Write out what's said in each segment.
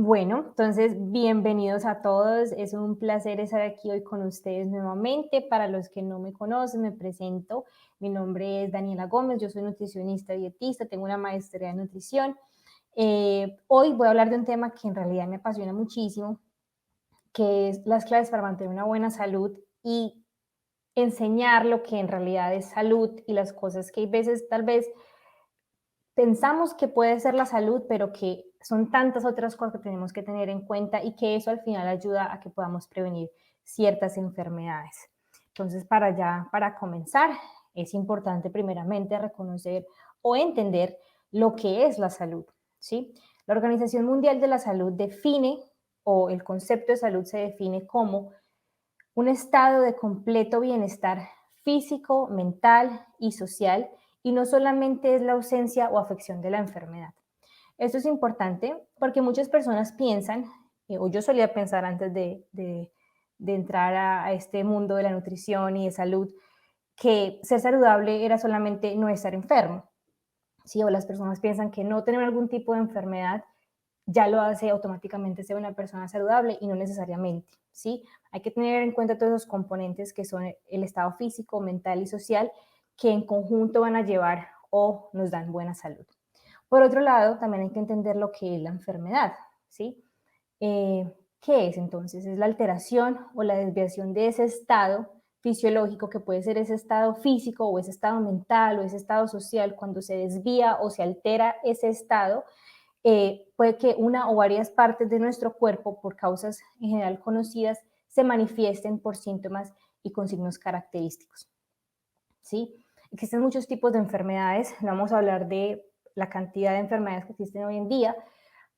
Bueno, entonces bienvenidos a todos. Es un placer estar aquí hoy con ustedes nuevamente. Para los que no me conocen, me presento. Mi nombre es Daniela Gómez, yo soy nutricionista dietista, tengo una maestría en nutrición. Hoy voy a hablar de un tema que en realidad me apasiona muchísimo, que es las claves para mantener una buena salud y enseñar lo que en realidad es salud y las cosas que hay veces tal vez pensamos que puede ser la salud, pero que son tantas otras cosas que tenemos que tener en cuenta y que eso al final ayuda a que podamos prevenir ciertas enfermedades. Entonces, para comenzar, es importante primeramente reconocer o entender lo que es la salud, ¿sí? La Organización Mundial de la Salud define, o el concepto de salud se define como un estado de completo bienestar físico, mental y social, y no solamente es la ausencia o afección de la enfermedad. Esto es importante porque muchas personas piensan, o yo solía pensar antes de entrar a este mundo de la nutrición y de salud, que ser saludable era solamente no estar enfermo, ¿sí? O las personas piensan que no tener algún tipo de enfermedad ya lo hace automáticamente ser una persona saludable y no necesariamente, ¿sí? Hay que tener en cuenta todos esos componentes que son el estado físico, mental y social, que en conjunto van a llevar o nos dan buena salud. Por otro lado, también hay que entender lo que es la enfermedad, ¿sí? ¿Qué es entonces? Es la alteración o la desviación de ese estado fisiológico, que puede ser ese estado físico o ese estado mental o ese estado social. Cuando se desvía o se altera ese estado, puede que una o varias partes de nuestro cuerpo, por causas en general conocidas, se manifiesten por síntomas y con signos característicos, ¿sí? Existen muchos tipos de enfermedades. No vamos a hablar de la cantidad de enfermedades que existen hoy en día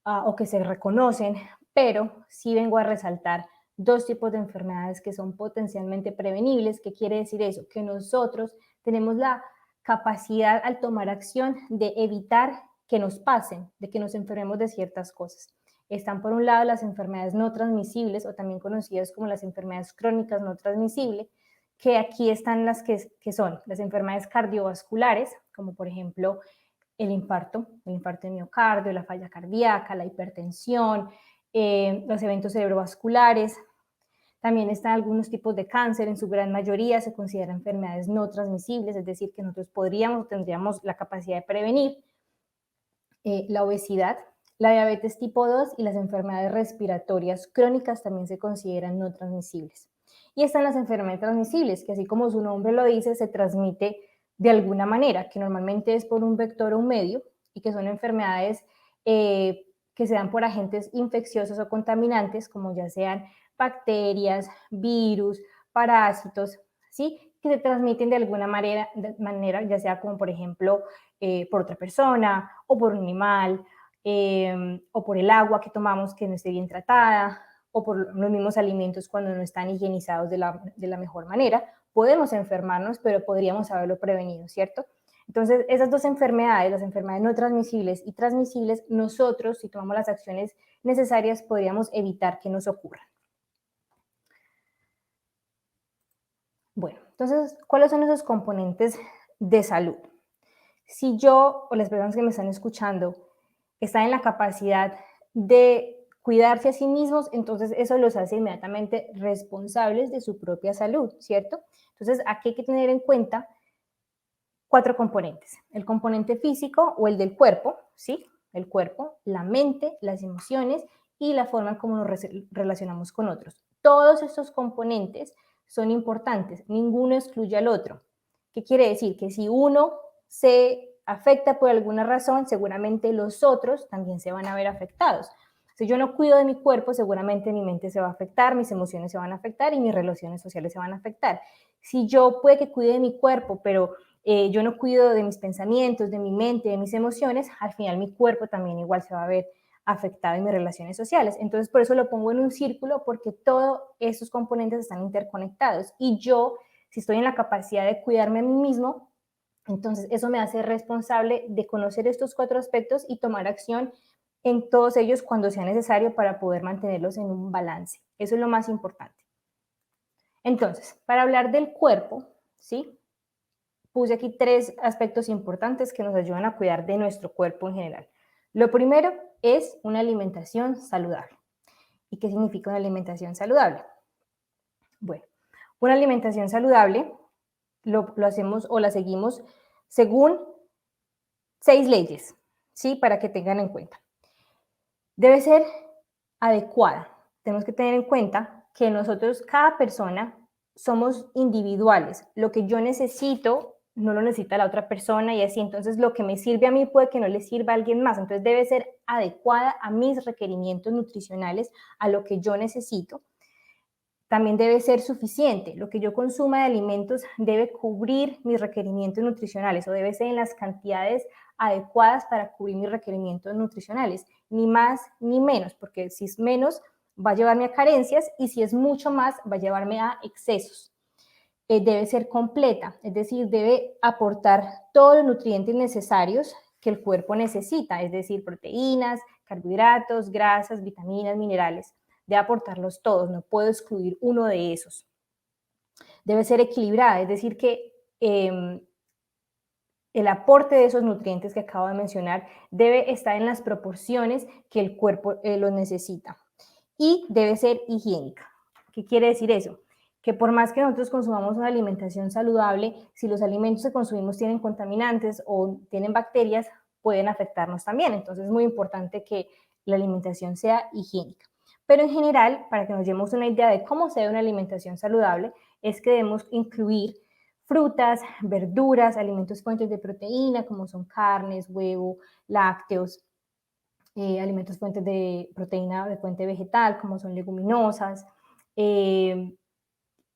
o que se reconocen, pero sí vengo a resaltar dos tipos de enfermedades que son potencialmente prevenibles. ¿Qué quiere decir eso? Que nosotros tenemos la capacidad al tomar acción de evitar que nos pasen, de que nos enfermemos de ciertas cosas. Están por un lado las enfermedades no transmisibles, o también conocidas como las enfermedades crónicas no transmisibles, que aquí están las que son las enfermedades cardiovasculares, como por ejemplo el infarto de miocardio, la falla cardíaca, la hipertensión, los eventos cerebrovasculares. También están algunos tipos de cáncer. En su gran mayoría se consideran enfermedades no transmisibles, es decir, que nosotros podríamos o tendríamos la capacidad de prevenir. La obesidad, la diabetes tipo 2 y las enfermedades respiratorias crónicas también se consideran no transmisibles. Y están las enfermedades transmisibles, que así como su nombre lo dice, se transmite de alguna manera, que normalmente es por un vector o un medio, y que son enfermedades que se dan por agentes infecciosos o contaminantes, como ya sean bacterias, virus, parásitos, ¿sí? Que se transmiten de alguna manera, ya sea como por ejemplo por otra persona o por un animal, o por el agua que tomamos que no esté bien tratada, o por los mismos alimentos cuando no están higienizados de la mejor manera. Podemos enfermarnos, pero podríamos haberlo prevenido, ¿cierto? Entonces, esas dos enfermedades, las enfermedades no transmisibles y transmisibles, nosotros, si tomamos las acciones necesarias, podríamos evitar que nos ocurran. Bueno, entonces, ¿cuáles son esos componentes de salud? Si yo o las personas que me están escuchando están en la capacidad de cuidarse a sí mismos, entonces eso los hace inmediatamente responsables de su propia salud, ¿cierto? Entonces, aquí hay que tener en cuenta cuatro componentes: el componente físico o el del cuerpo, ¿sí? El cuerpo, la mente, las emociones y la forma en cómo nos relacionamos con otros. Todos estos componentes son importantes, ninguno excluye al otro. ¿Qué quiere decir? Que si uno se afecta por alguna razón, seguramente los otros también se van a ver afectados. Si yo no cuido de mi cuerpo, seguramente mi mente se va a afectar, mis emociones se van a afectar y mis relaciones sociales se van a afectar. Si yo puede que cuide de mi cuerpo, pero yo no cuido de mis pensamientos, de mi mente, de mis emociones, al final mi cuerpo también igual se va a ver afectado en mis relaciones sociales. Entonces, por eso lo pongo en un círculo, porque todos esos componentes están interconectados. Y yo, si estoy en la capacidad de cuidarme a mí mismo, entonces eso me hace responsable de conocer estos cuatro aspectos y tomar acción en todos ellos cuando sea necesario para poder mantenerlos en un balance. Eso es lo más importante. Entonces, para hablar del cuerpo, ¿sí? Puse aquí tres aspectos importantes que nos ayudan a cuidar de nuestro cuerpo en general. Lo primero es una alimentación saludable. ¿Y qué significa una alimentación saludable? Bueno, una alimentación saludable lo hacemos o la seguimos según 6 leyes, ¿sí? Para que tengan en cuenta. Debe ser adecuada. Tenemos que tener en cuenta que nosotros, cada persona, somos individuales. Lo que yo necesito no lo necesita la otra persona y así. Entonces, lo que me sirve a mí puede que no le sirva a alguien más. Entonces, debe ser adecuada a mis requerimientos nutricionales, a lo que yo necesito. También debe ser suficiente. Lo que yo consuma de alimentos debe cubrir mis requerimientos nutricionales o debe ser en las cantidades adecuadas para cubrir mis requerimientos nutricionales, ni más ni menos, porque si es menos va a llevarme a carencias y si es mucho más va a llevarme a excesos. Debe ser completa, es decir, debe aportar todos los nutrientes necesarios que el cuerpo necesita, es decir, proteínas, carbohidratos, grasas, vitaminas, minerales. Debe aportarlos todos, no puedo excluir uno de esos. Debe ser equilibrada, es decir, que el aporte de esos nutrientes que acabo de mencionar debe estar en las proporciones que el cuerpo los necesita. Y debe ser higiénica. ¿Qué quiere decir eso? Que por más que nosotros consumamos una alimentación saludable, si los alimentos que consumimos tienen contaminantes o tienen bacterias, pueden afectarnos también. Entonces es muy importante que la alimentación sea higiénica. Pero en general, para que nos llevemos una idea de cómo se ve una alimentación saludable, es que debemos incluir frutas, verduras, alimentos fuentes de proteína, como son carnes, huevo, lácteos, alimentos fuentes de proteína de fuente vegetal, como son leguminosas,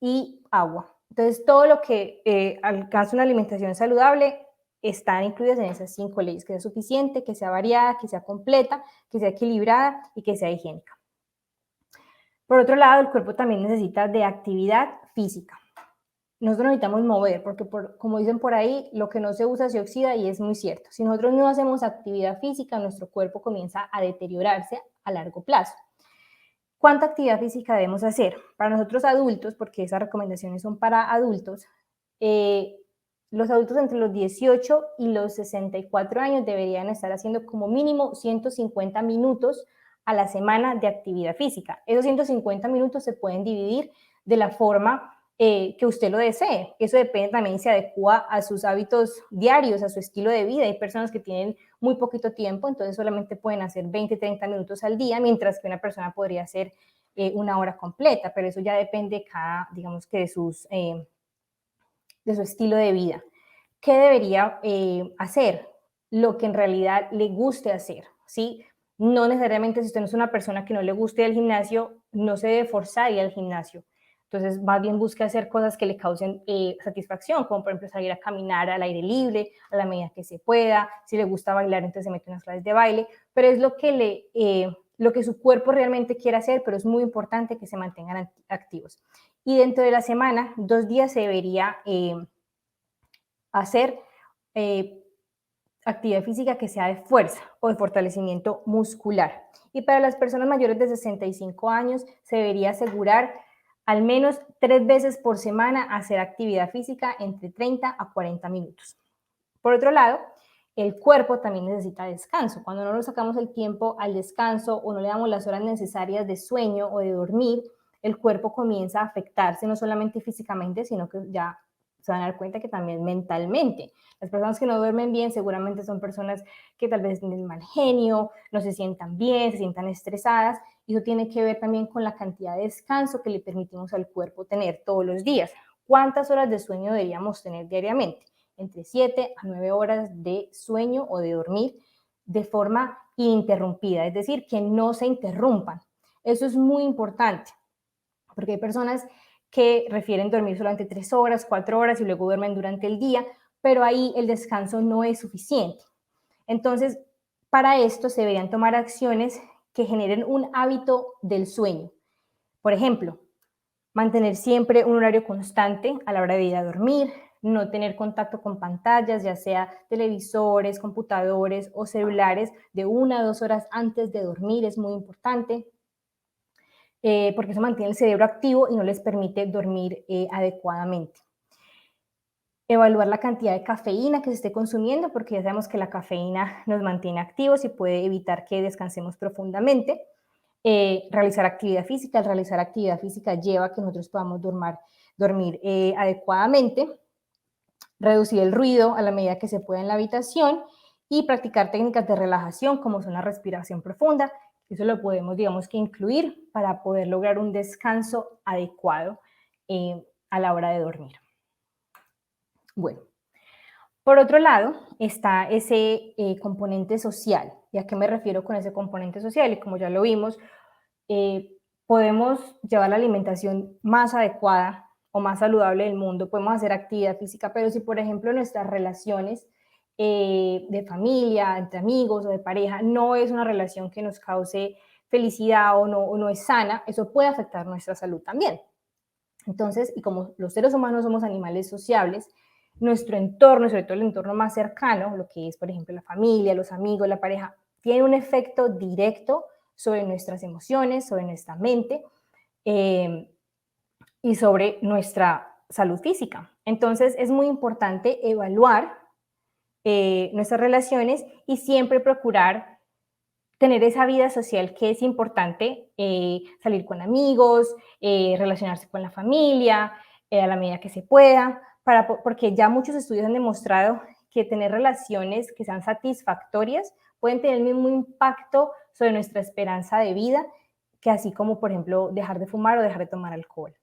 y agua. Entonces, todo lo que alcanza una alimentación saludable están incluidas en esas 5 leyes, que sea suficiente, que sea variada, que sea completa, que sea equilibrada y que sea higiénica. Por otro lado, el cuerpo también necesita de actividad física. Nosotros necesitamos mover, porque como dicen por ahí, lo que no se usa se oxida y es muy cierto. Si nosotros no hacemos actividad física, nuestro cuerpo comienza a deteriorarse a largo plazo. ¿Cuánta actividad física debemos hacer? Para nosotros adultos, porque esas recomendaciones son para adultos, los adultos entre los 18 y los 64 años deberían estar haciendo como mínimo 150 minutos a la semana de actividad física. Esos 150 minutos se pueden dividir de la forma que usted lo desee. Eso depende también, se adecua a sus hábitos diarios, a su estilo de vida. Hay personas que tienen muy poquito tiempo, entonces solamente pueden hacer 20, 30 minutos al día, mientras que una persona podría hacer una hora completa, pero eso ya depende digamos que de su estilo de vida. ¿Qué debería hacer? Lo que en realidad le guste hacer, ¿sí? No necesariamente si usted no es una persona que no le guste el gimnasio, no se debe forzar ir al gimnasio. Entonces, más bien busque hacer cosas que le causen satisfacción, como por ejemplo salir a caminar al aire libre, a la medida que se pueda. Si le gusta bailar, entonces se mete unas clases de baile, pero es lo que su cuerpo realmente quiere hacer, pero es muy importante que se mantengan activos. Y dentro de la semana, 2 días se debería hacer actividad física que sea de fuerza o de fortalecimiento muscular. Y para las personas mayores de 65 años se debería asegurar al menos 3 veces por semana hacer actividad física entre 30 a 40 minutos. Por otro lado, el cuerpo también necesita descanso. Cuando no nos sacamos el tiempo al descanso o no le damos las horas necesarias de sueño o de dormir, el cuerpo comienza a afectarse no solamente físicamente, sino que ya se van a dar cuenta que también mentalmente. Las personas que no duermen bien seguramente son personas que tal vez tienen mal genio, no se sientan bien, se sientan estresadas, y eso tiene que ver también con la cantidad de descanso que le permitimos al cuerpo tener todos los días. ¿Cuántas horas de sueño deberíamos tener diariamente? Entre 7 a 9 horas de sueño o de dormir de forma ininterrumpida, es decir, que no se interrumpan. Eso es muy importante, porque hay personas que refieren dormir solamente 3 horas, 4 horas y luego duermen durante el día, pero ahí el descanso no es suficiente. Entonces, para esto se deberían tomar acciones que generen un hábito del sueño. Por ejemplo, mantener siempre un horario constante a la hora de ir a dormir, no tener contacto con pantallas, ya sea televisores, computadores o celulares, de 1 a 2 horas antes de dormir es muy importante, porque eso mantiene el cerebro activo y no les permite dormir adecuadamente. Evaluar la cantidad de cafeína que se esté consumiendo, porque ya sabemos que la cafeína nos mantiene activos y puede evitar que descansemos profundamente. Realizar actividad física. El realizar actividad física lleva a que nosotros podamos dormir adecuadamente. Reducir el ruido a la medida que se pueda en la habitación y practicar técnicas de relajación como son la respiración profunda. Eso lo podemos, digamos, que incluir para poder lograr un descanso adecuado a la hora de dormir. Bueno, por otro lado está ese componente social. ¿Y a qué me refiero con ese componente social? Y como ya lo vimos, podemos llevar la alimentación más adecuada o más saludable del mundo, podemos hacer actividad física, pero si por ejemplo nuestras relaciones de familia, entre amigos o de pareja, no es una relación que nos cause felicidad o no es sana, eso puede afectar nuestra salud también. Entonces, y como los seres humanos somos animales sociables, nuestro entorno, sobre todo el entorno más cercano, lo que es, por ejemplo, la familia, los amigos, la pareja, tiene un efecto directo sobre nuestras emociones, sobre nuestra mente eh, y sobre nuestra salud física. Entonces, es muy importante evaluar nuestras relaciones y siempre procurar tener esa vida social que es importante, salir con amigos, relacionarse con la familia, a la medida que se pueda, porque ya muchos estudios han demostrado que tener relaciones que sean satisfactorias pueden tener el mismo impacto sobre nuestra esperanza de vida que así como, por ejemplo, dejar de fumar o dejar de tomar alcohol.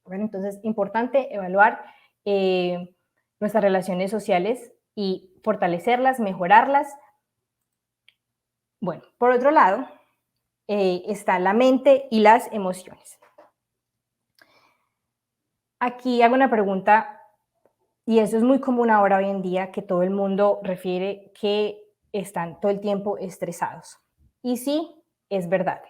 Bueno, entonces, importante evaluar nuestras relaciones sociales y fortalecerlas, mejorarlas. Bueno, por otro lado, está la mente y las emociones. Aquí hago una pregunta, y eso es muy común ahora hoy en día, que todo el mundo refiere que están todo el tiempo estresados. Y sí, es verdad.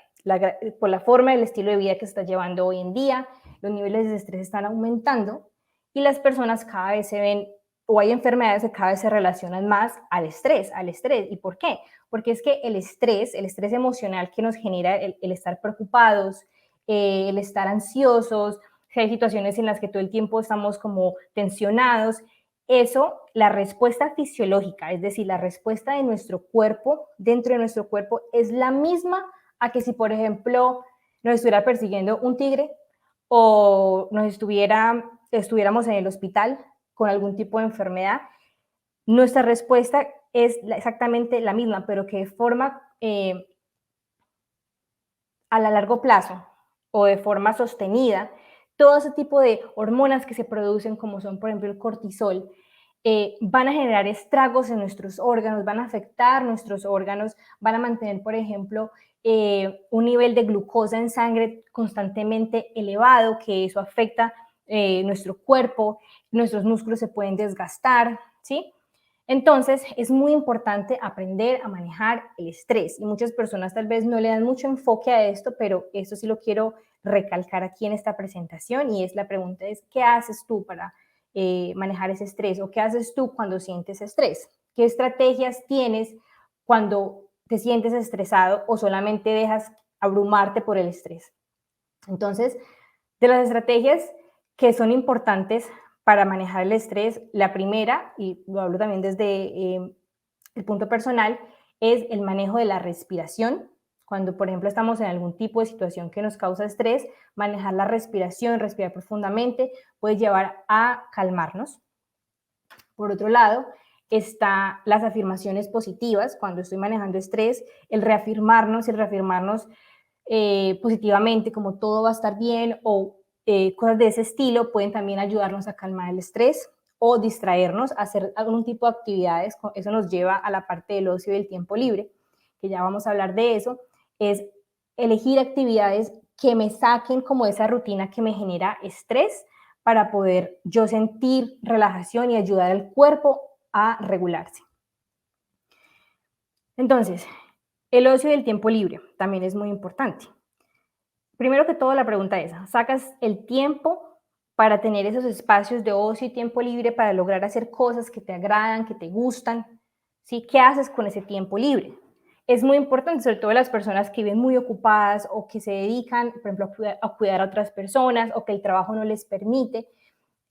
Por la forma del estilo de vida que se está llevando hoy en día, los niveles de estrés están aumentando y las personas cada vez se ven, o hay enfermedades que cada vez se relacionan más al estrés, al estrés. ¿Y por qué? Porque es que el estrés emocional que nos genera el estar preocupados, el estar ansiosos, si hay situaciones en las que todo el tiempo estamos como tensionados, eso, la respuesta fisiológica, es decir, la respuesta de nuestro cuerpo, dentro de nuestro cuerpo, es la misma a que si, por ejemplo, nos estuviera persiguiendo un tigre o estuviéramos en el hospital con algún tipo de enfermedad, nuestra respuesta es exactamente la misma, pero que de forma a largo plazo o de forma sostenida, todo ese tipo de hormonas que se producen, como son, por ejemplo, el cortisol, van a generar estragos en nuestros órganos, van a afectar nuestros órganos, van a mantener, por ejemplo, un nivel de glucosa en sangre constantemente elevado, que eso afecta nuestro cuerpo, nuestros músculos se pueden desgastar, ¿sí? Entonces, es muy importante aprender a manejar el estrés y muchas personas tal vez no le dan mucho enfoque a esto, pero esto sí lo quiero recalcar aquí en esta presentación y la pregunta es, ¿qué haces tú para manejar ese estrés o qué haces tú cuando sientes estrés? ¿Qué estrategias tienes cuando te sientes estresado o solamente dejas abrumarte por el estrés? Entonces, de las estrategias que son importantes para manejar el estrés, la primera, y lo hablo también desde el punto personal, es el manejo de la respiración. Cuando, por ejemplo, estamos en algún tipo de situación que nos causa estrés, manejar la respiración, respirar profundamente, puede llevar a calmarnos. Por otro lado, está las afirmaciones positivas. Cuando estoy manejando estrés, el reafirmarnos positivamente, como todo va a estar bien o cosas de ese estilo pueden también ayudarnos a calmar el estrés o distraernos, hacer algún tipo de actividades. Eso nos lleva a la parte del ocio y del tiempo libre, que ya vamos a hablar de eso. Es elegir actividades que me saquen como esa rutina que me genera estrés para poder yo sentir relajación y ayudar al cuerpo a regularse. Entonces, el ocio y el tiempo libre también es muy importante. Primero que todo, la pregunta es, ¿sacas el tiempo para tener esos espacios de ocio y tiempo libre para lograr hacer cosas que te agradan, que te gustan? ¿Sí? ¿Qué haces con ese tiempo libre? Es muy importante, sobre todo las personas que viven muy ocupadas o que se dedican, por ejemplo, a cuidar a otras personas o que el trabajo no les permite.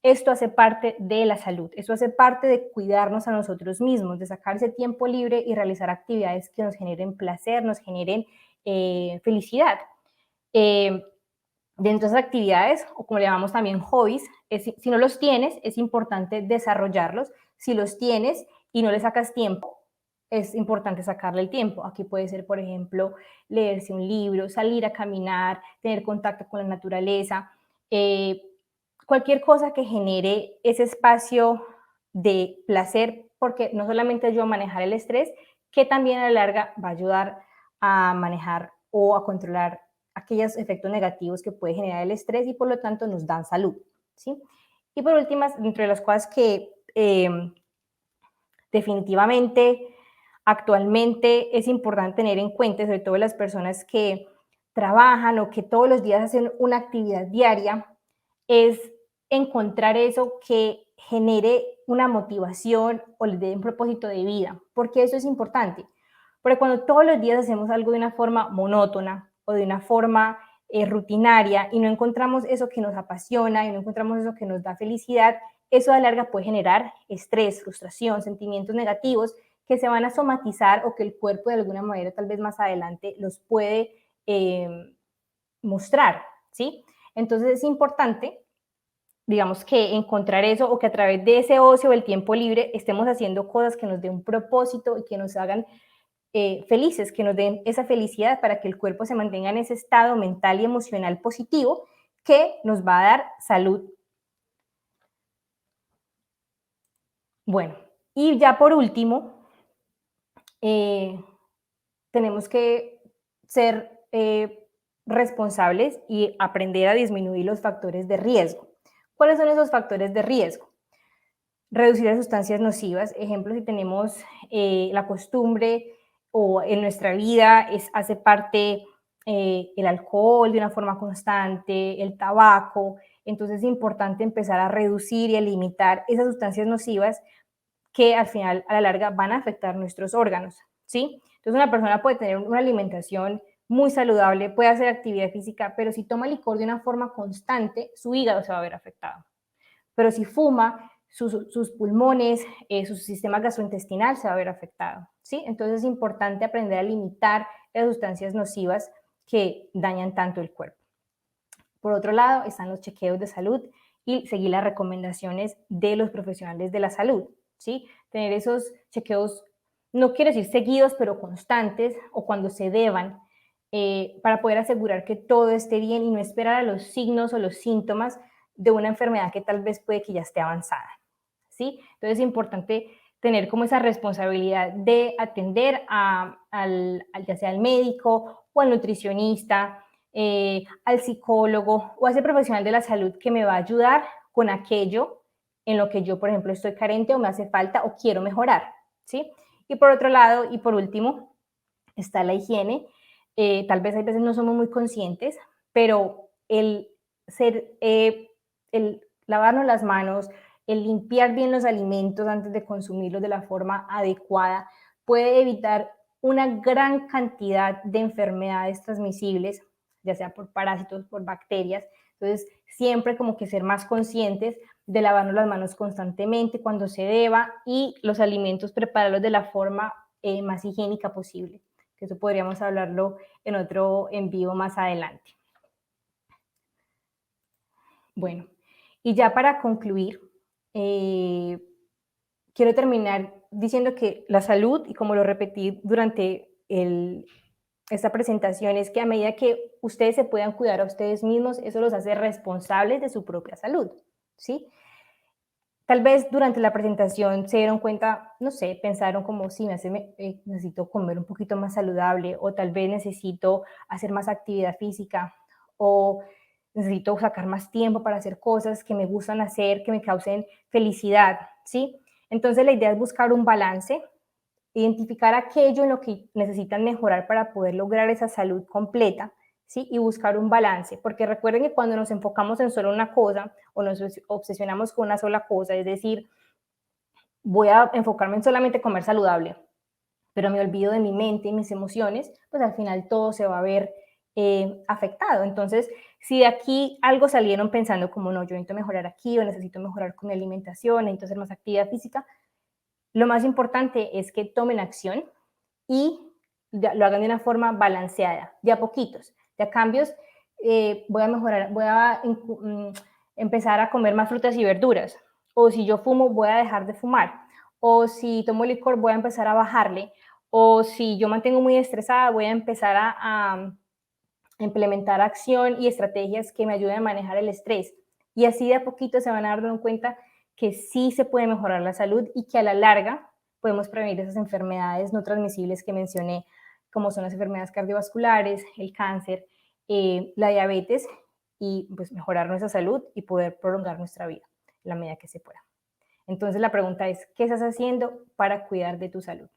Esto hace parte de la salud, esto hace parte de cuidarnos a nosotros mismos, de sacar ese tiempo libre y realizar actividades que nos generen placer, nos generen felicidad. Eh, Dentro de esas actividades, o como le llamamos también hobbies, si no los tienes, es importante desarrollarlos. Si los tienes y no le sacas tiempo, es importante sacarle el tiempo. Aquí puede ser, por ejemplo, leerse un libro, salir a caminar, tener contacto con la naturaleza, eh, cualquier cosa que genere ese espacio de placer, porque no solamente ayuda a manejar el estrés, que también a la larga va a ayudar a manejar o a controlar aquellos efectos negativos que puede generar el estrés y por lo tanto nos dan salud, ¿sí? Y por último, dentro de las cosas que definitivamente actualmente es importante tener en cuenta, sobre todo las personas que trabajan o que todos los días hacen una actividad diaria, es encontrar eso que genere una motivación o les dé un propósito de vida. ¿Por qué eso es importante? Porque cuando todos los días hacemos algo de una forma monótona o de una forma rutinaria y no encontramos eso que nos apasiona y no encontramos eso que nos da felicidad, eso a la larga puede generar estrés, frustración, sentimientos negativos que se van a somatizar o que el cuerpo de alguna manera tal vez más adelante los puede mostrar, ¿sí? Entonces es importante, digamos, que encontrar eso o que a través de ese ocio o el tiempo libre estemos haciendo cosas que nos den un propósito y que nos hagan felices, que nos den esa felicidad para que el cuerpo se mantenga en ese estado mental y emocional positivo que nos va a dar salud. Bueno, y ya por último, eh, tenemos que ser responsables y aprender a disminuir los factores de riesgo. ¿Cuáles son esos factores de riesgo? Reducir las sustancias nocivas. Ejemplo, si tenemos la costumbre o en nuestra vida hace parte el alcohol de una forma constante, el tabaco, entonces es importante empezar a reducir y a limitar esas sustancias nocivas que al final, a la larga, van a afectar nuestros órganos, ¿sí? Entonces una persona puede tener una alimentación muy saludable, puede hacer actividad física, pero si toma licor de una forma constante, su hígado se va a ver afectado. Pero si fuma, sus pulmones, su sistema gastrointestinal se va a ver afectado, ¿sí? Entonces es importante aprender a limitar las sustancias nocivas que dañan tanto el cuerpo. Por otro lado, están los chequeos de salud y seguir las recomendaciones de los profesionales de la salud, ¿sí? Tener esos chequeos, no quiero decir seguidos, pero constantes o cuando se deban, para poder asegurar que todo esté bien y no esperar a los signos o los síntomas de una enfermedad que tal vez puede que ya esté avanzada, ¿sí? Entonces es importante tener como esa responsabilidad de atender ya sea al médico o al nutricionista, al psicólogo o a ese profesional de la salud que me va a ayudar con aquello en lo que yo, por ejemplo, estoy carente o me hace falta o quiero mejorar, ¿sí? Y por otro lado, y por último, está la higiene. Tal vez hay veces no somos muy conscientes, pero el lavarnos las manos, el limpiar bien los alimentos antes de consumirlos de la forma adecuada, puede evitar una gran cantidad de enfermedades transmisibles, ya sea por parásitos, por bacterias. Entonces, siempre como que ser más conscientes de lavarnos las manos constantemente cuando se deba y los alimentos prepararlos de la forma más higiénica posible, que eso podríamos hablarlo en otro en vivo más adelante. Bueno, y ya para concluir, eh, quiero terminar diciendo que la salud, y como lo repetí durante esta presentación, es que a medida que ustedes se puedan cuidar a ustedes mismos, eso los hace responsables de su propia salud, ¿sí? Tal vez durante la presentación se dieron cuenta, no sé, pensaron como, sí, necesito comer un poquito más saludable o tal vez necesito hacer más actividad física o necesito sacar más tiempo para hacer cosas que me gustan hacer, que me causen felicidad, ¿sí? Entonces la idea es buscar un balance, identificar aquello en lo que necesitan mejorar para poder lograr esa salud completa, ¿sí? Y buscar un balance, porque recuerden que cuando nos enfocamos en solo una cosa o nos obsesionamos con una sola cosa, es decir, voy a enfocarme en solamente comer saludable, pero me olvido de mi mente y mis emociones, pues al final todo se va a ver afectado. Entonces, si de aquí algo salieron pensando como, no, yo necesito mejorar aquí o necesito mejorar con mi alimentación, necesito hacer más actividad física, lo más importante es que tomen acción y lo hagan de una forma balanceada, de a poquitos, de a cambios. Voy a mejorar, voy a empezar a comer más frutas y verduras, o si yo fumo, voy a dejar de fumar, o si tomo licor, voy a empezar a bajarle, o si yo mantengo muy estresada, voy a empezar a implementar acción y estrategias que me ayuden a manejar el estrés. Y así de a poquito se van a dar cuenta que sí se puede mejorar la salud y que a la larga podemos prevenir esas enfermedades no transmisibles que mencioné, como son las enfermedades cardiovasculares, el cáncer, la diabetes, y pues mejorar nuestra salud y poder prolongar nuestra vida en la medida que se pueda. Entonces la pregunta es, ¿qué estás haciendo para cuidar de tu salud?